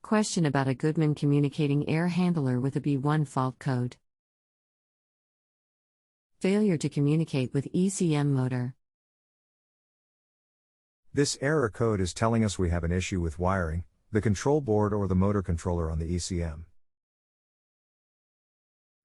Question about a Goodman communicating air handler with a B1 fault code. Failure to communicate with ECM motor. This error code is telling us we have an issue with wiring, the control board or the motor controller on the ECM.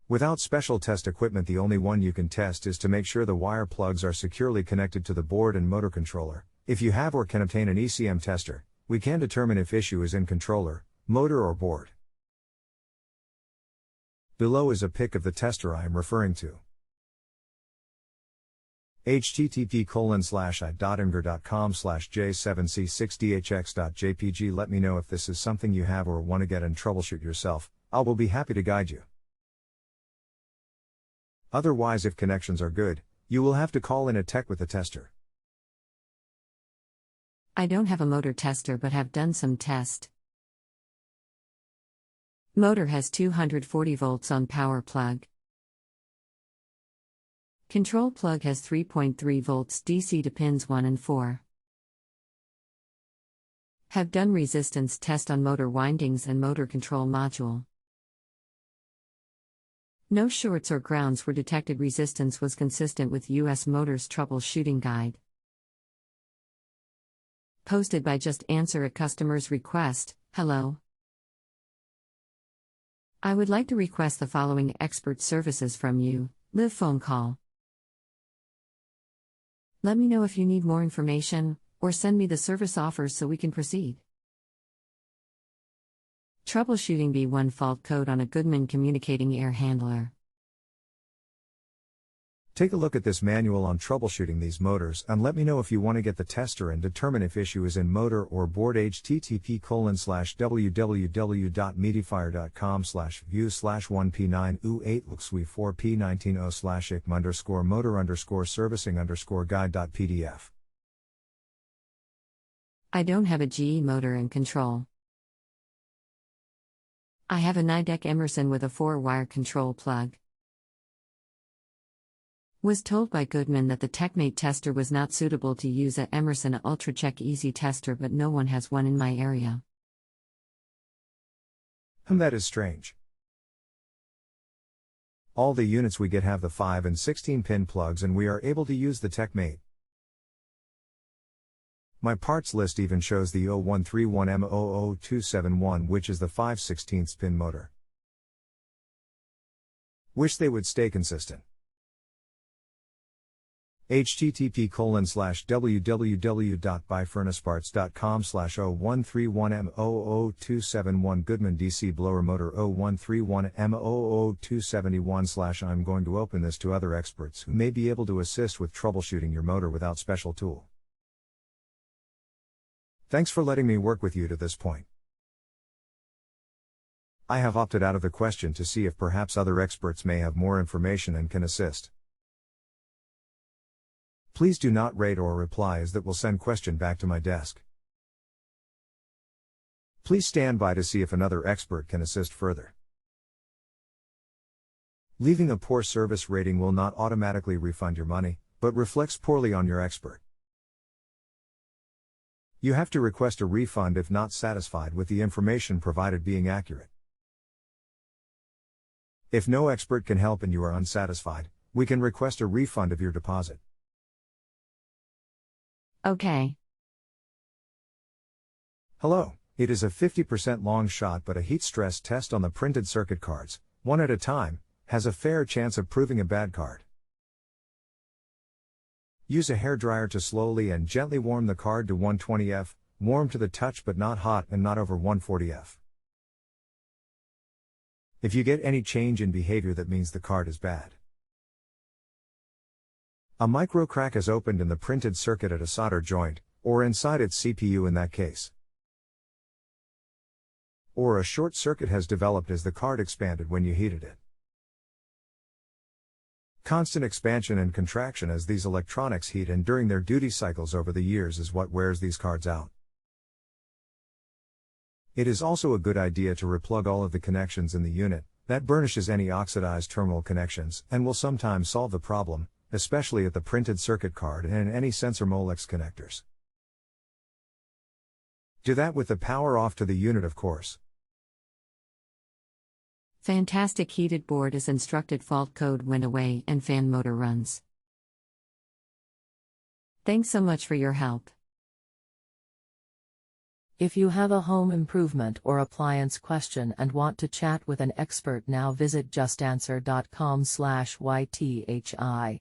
Without special test equipment, the only one you can test is to make sure the wire plugs are securely connected to the board and motor controller. If you have or can obtain an ECM tester, we can determine if issue is in controller, motor or board. Below is a pic of the tester I am referring to. http://i.imgur.com/j7c6dhx.jpg. Let me know if this is something you have or want to get and troubleshoot yourself. I will be happy to guide you. Otherwise, if connections are good, you will have to call in a tech with the tester. I don't have a motor tester but have done some test. Motor has 240 volts on power plug. Control plug has 3.3 volts DC to pins 1 and 4. Have done resistance test on motor windings and motor control module. No shorts or grounds were detected. Resistance was consistent with US Motors Troubleshooting Guide. Posted by JustAnswer at customer's request. Hello. I would like to request the following expert services from you. Live phone call. Let me know if you need more information, or send me the service offers so we can proceed. Troubleshooting B1 fault code on a Goodman communicating air handler. Take a look at this manual on troubleshooting these motors and let me know if you want to get the tester and determine if issue is in motor or board. http://www.mediafire.com/view/1p9u8lux4p19o/motor_servicing_guide.pdf. I don't have a GE motor and control. I have a Nidec Emerson with a 4-wire control plug. Was told by Goodman that the TechMate tester was not suitable to use at Emerson UltraCheck Easy tester, but no one has one in my area. That is strange. All the units we get have the 5 and 16 pin plugs and we are able to use the TechMate. My parts list even shows the 0131M00271, which is the 5/16 pin motor. Wish they would stay consistent. http://www.buyfurnaceparts.com/0131M00271 Goodman DC blower motor 0131M00271/ I'm going to open this to other experts who may be able to assist with troubleshooting your motor without special tool. Thanks for letting me work with you to this point. I have opted out of the question to see if perhaps other experts may have more information and can assist. Please do not rate or reply, as that will send question back to my desk. Please stand by to see if another expert can assist further. Leaving a poor service rating will not automatically refund your money, but reflects poorly on your expert. You have to request a refund if not satisfied with the information provided being accurate. If no expert can help and you are unsatisfied, we can request a refund of your deposit. Okay. Hello, it is a 50% long shot, but a heat stress test on the printed circuit cards, one at a time, has a fair chance of proving a bad card. Use a hairdryer to slowly and gently warm the card to 120 F, warm to the touch but not hot and not over 140 F. If you get any change in behavior, that means the card is bad. A micro crack has opened in the printed circuit at a solder joint, or inside its CPU in that case. Or a short circuit has developed as the card expanded when you heated it. Constant expansion and contraction as these electronics heat and during their duty cycles over the years is what wears these cards out. It is also a good idea to replug all of the connections in the unit. That burnishes any oxidized terminal connections and will sometimes solve the problem, especially at the printed circuit card and in any sensor molex connectors. Do that with the power off to the unit, of course. Fantastic heated board is instructed fault code went away and fan motor runs. Thanks so much for your help. If you have a home improvement or appliance question and want to chat with an expert now, visit justanswer.com/ythi.